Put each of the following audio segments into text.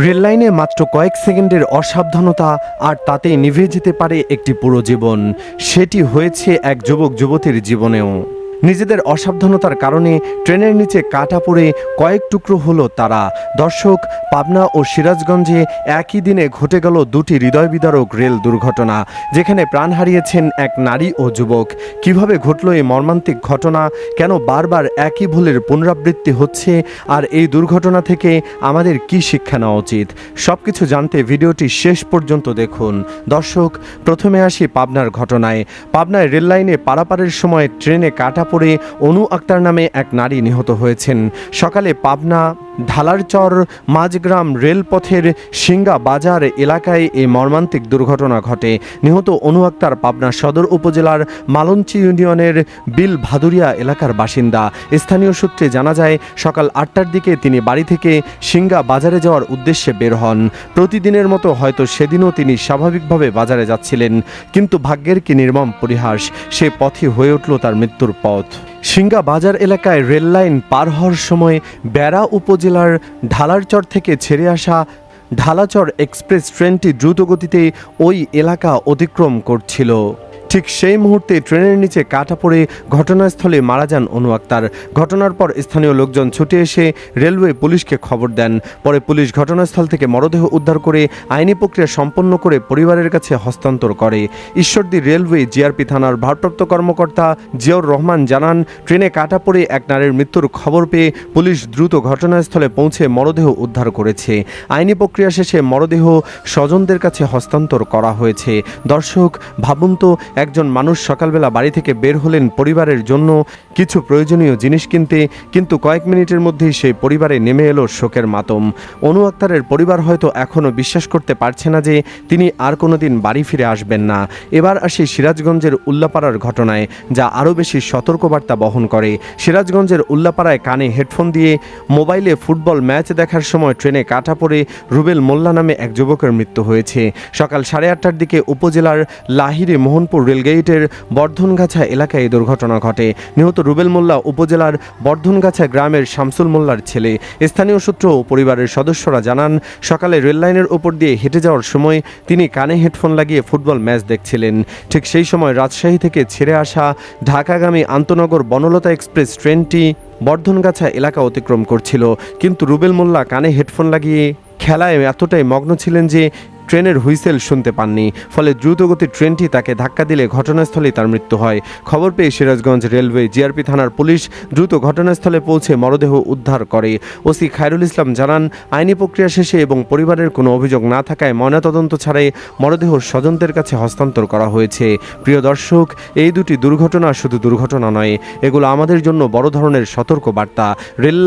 Rail লাইনে মাত্র কয়েক সেকেন্ডের অসাবধানতা আর তাতেই নিভে যেতে পারে একটি পুরো জীবন। সেটি হয়েছে এক যুবক যুবতীর জীবনেও। নিজেদের অসাবধানতার কারণে ট্রেনের নিচে কাটা পড়ে কয়েক টুকরো হলো তারা। দর্শক, পাবনা ও সিরাজগঞ্জে একই দিনে ঘটে গেল দুটি হৃদয় বিদারক রেল দুর্ঘটনা, যেখানে প্রাণ হারিয়েছেন এক নারী ও যুবক। কিভাবে ঘটল এই মর্মান্তিক ঘটনা, কেন বারবার একই ভুলের পুনরাবৃত্তি হচ্ছে, আর এই দুর্ঘটনা থেকে আমাদের কি শিক্ষা নেওয়া উচিত, সবকিছু জানতে ভিডিওটি শেষ পর্যন্ত দেখুন। দর্শক, প্রথমে আসি পাবনার ঘটনায়। পাবনায় রেল লাইনে পারাপারের সময় ট্রেনে কাটা পড়ে অনু আক্তার নামে এক নারী নিহত হয়েছেন। সকালে পাবনা ঢালারচর মাঝগ্রাম রেলপথের সিঙ্গা বাজার এলাকায় এই মর্মান্তিক দুর্ঘটনা ঘটে। নিহত অনু আক্তার পাবনা সদর উপজেলার মালঞ্চি ইউনিয়নের বিল ভাদুরিয়া এলাকার বাসিন্দা। স্থানীয় সূত্রে জানা যায়, সকাল 8টার দিকে তিনি বাড়ি থেকে সিঙ্গা বাজারে যাওয়ার উদ্দেশ্যে বের হন। প্রতিদিনের মতো হয়তো সেদিনও তিনি স্বাভাবিকভাবে বাজারে যাচ্ছিলেন, কিন্তু ভাগ্যের কি নির্মম পরিহাস, সে পথই হয়ে উঠল তার মৃত্যুর পথ। সিঙ্গা বাজার এলাকায় রেল লাইন পার হওয়ার সময় বেড়া উপজেলার ঢালারচর থেকে ছেড়ে আসা ঢালাচর এক্সপ্রেস ট্রেনটি দ্রুতগতিতে ওই এলাকা অতিক্রম করছিল। ঠিক সেই মুহূর্তে ট্রেনের নিচে কাটা পড়ে ঘটনাস্থলে মারা যান অনু আক্তার। ঘটনার পর স্থানীয় লোকজন ছুটে এসে রেলওয়ে পুলিশকে খবর দেন। পরে পুলিশ ঘটনাস্থল থেকে মরদেহ উদ্ধার করে আইনি প্রক্রিয়া সম্পন্ন করে পরিবারের কাছে হস্তান্তর করে। ঈশ্বরদী রেলওয়ে জিআরপি থানার ভারপ্রাপ্ত কর্মকর্তা জিয়াউর রহমান জানান, ট্রেনে কাটা পড়ে এক নারীর মৃত্যুর খবর পেয়ে পুলিশ দ্রুত ঘটনাস্থলে পৌঁছে মরদেহ উদ্ধার করেছে। আইনি প্রক্রিয়া শেষে মরদেহ স্বজনদের কাছে হস্তান্তর করা হয়েছে। দর্শক, ভাবুন তো, একজন মানুষ সকালবেলা বাড়ি থেকে বের হলেন পরিবারের জন্য কিছু প্রয়োজনীয় জিনিস কিনতে, কিন্তু কয়েক মিনিটের মধ্যেই সেই পরিবারে নেমে এলো শোকের মাতম। অনু আক্তারের পরিবার হয়তো এখনও বিশ্বাস করতে পারছে না যে তিনি আর কোনোদিন বাড়ি ফিরে আসবেন না। এবার আসি সিরাজগঞ্জের উল্লাপাড়ার ঘটনায়, যা আরও বেশি সতর্কবার্তা বহন করে। সিরাজগঞ্জের উল্লাপাড়ায় কানে হেডফোন দিয়ে মোবাইলে ফুটবল ম্যাচ দেখার সময় ট্রেনে কাটা পড়ে রুবেল মোল্লা নামে এক যুবকের মৃত্যু হয়েছে। সকাল 8:30টার দিকে উপজেলার লাহিড়ী মোহনপুর রেলগেটের বর্ধনগাছা এলাকায় এই দুর্ঘটনা ঘটে। নিহত রুবেল মোল্লা উপজেলার বর্ধনগাছা গ্রামের শামসুল মোল্লার ছেলে। স্থানীয় সূত্র ও পরিবারের সদস্যরা জানান, সকালে রেল লাইনের ওপর দিয়ে হেঁটে যাওয়ার সময় তিনি কানে হেডফোন লাগিয়ে ফুটবল ম্যাচ দেখছিলেন। ঠিক সেই সময় রাজশাহী থেকে ছেড়ে আসা ঢাকাগামী আন্তনগর বনলতা এক্সপ্রেস ট্রেনটি বর্ধনগাছা এলাকা অতিক্রম করছিল, কিন্তু রুবেল মোল্লা কানে হেডফোন লাগিয়ে খেলায় এতটাই মগ্ন ছিলেন যে ট্রেনের হুইসেল শুনতে পাননি। ফলে দ্রুতগতির ট্রেনটি তাকে ধাক্কা দিলে ঘটনাস্থলেই তার মৃত্যু হয়। খবর পেয়ে সিরাজগঞ্জ রেলওয়ে জিআরপি থানার পুলিশ দ্রুত ঘটনাস্থলে পৌঁছে মরদেহ উদ্ধার করে। ওসি খায়রুল ইসলাম জানান, আইনি প্রক্রিয়া শেষে এবং পরিবারের কোনো অভিযোগ না থাকায় ময়নাতদন্ত ছাড়াই মরদেহ স্বজনদের কাছে হস্তান্তর করা হয়েছে। প্রিয় দর্শক, এই দুটি দুর্ঘটনা শুধু দুর্ঘটনা নয়, এগুলো আমাদের জন্য বড় ধরনের সতর্ক বার্তা। রেল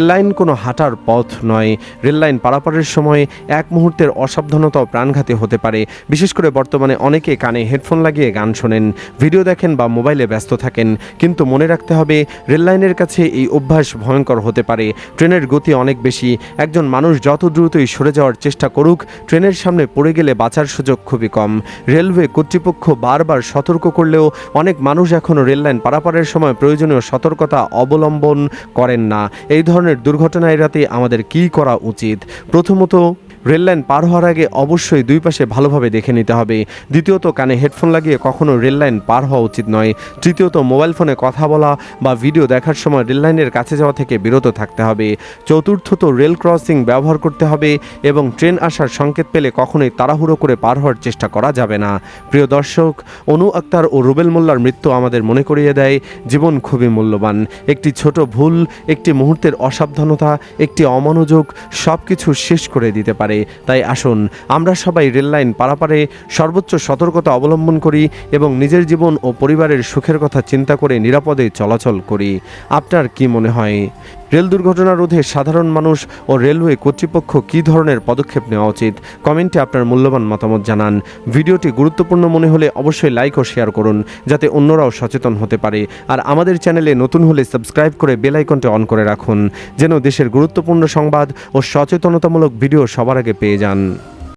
লাইন কোনো হাঁটার পথ নয়। রেল লাইন পারাপারের সময় এক মুহূর্তের অসাবধানতাও প্রাণঘাতী হতে পারে। বিশেষ করে বর্তমানে অনেকে কানে হেডফোন লাগিয়ে গান শোনেন, ভিডিও দেখেন বা মোবাইলে ব্যস্ত থাকেন, কিন্তু মনে রাখতে হবে রেললাইনের কাছে এই অভ্যাস ভয়ঙ্কর হতে পারে। ট্রেনের গতি অনেক বেশি, একজন মানুষ যত দ্রুতই সরে যাওয়ার চেষ্টা করুক, ট্রেনের সামনে পড়ে গেলে বাঁচার সুযোগ খুবই কম। রেলওয়ে কর্তৃপক্ষ বারবার সতর্ক করলেও অনেক মানুষ এখনও রেললাইন পারাপারের সময় প্রয়োজনীয় সতর্কতা অবলম্বন করেন না। এই ধরনের দুর্ঘটনা এড়াতে আমাদের কী করা উচিত? প্রথমত, রেললাইন পার হওয়ার আগে অবশ্যই দুই পাশে ভালোভাবে দেখে নিতে হবে। দ্বিতীয়ত, কানে হেডফোন লাগিয়ে কখনো রেললাইন পার হওয়া উচিত নয়। তৃতীয়ত, মোবাইল ফোনে কথা বলা বা ভিডিও দেখার সময় রেললাইনের কাছে যাওয়া থেকে বিরত থাকতে হবে। চতুর্থত, রেল ক্রসিং ব্যবহার করতে হবে এবং ট্রেন আসার সংকেত পেলে কখনোই তাড়াহুড়ো করে পার হওয়ার চেষ্টা করা যাবে না। প্রিয় দর্শক, অনু আক্তার ও রুবেল মোল্লার মৃত্যু আমাদের মনে করিয়ে দেয় জীবন খুবই মূল্যবান। একটি ছোট ভুল, একটি মুহূর্তের অসাবধানতা, একটি অমনোযোগ সব কিছু শেষ করে দিতে পারে। তাই আসুন আমরা সবাই রেললাইন পারাপারে সর্বোচ্চ সতর্কতা অবলম্বন করি এবং নিজের জীবন ও পরিবারের সুখের কথা চিন্তা করে নিরাপদে চলাচল করি। আপনার কি মনে হয়, রেল দুর্ঘটনা রোধে সাধারণ মানুষ ও রেলওয়ে কর্তৃপক্ষ কী ধরনের পদক্ষেপ নেওয়া উচিত? কমেন্টে আপনার মূল্যবান মতামত জানান। ভিডিওটি গুরুত্বপূর্ণ মনে হলে অবশ্যই লাইক ও শেয়ার করুন, যাতে অন্যরাও সচেতন হতে পারে। আর আমাদের চ্যানেলে নতুন হলে সাবস্ক্রাইব করে বেল আইকনটি অন করে রাখুন, যেন দেশের গুরুত্বপূর্ণ সংবাদ ও সচেতনতামূলক ভিডিও সবার আগে পেয়ে যান।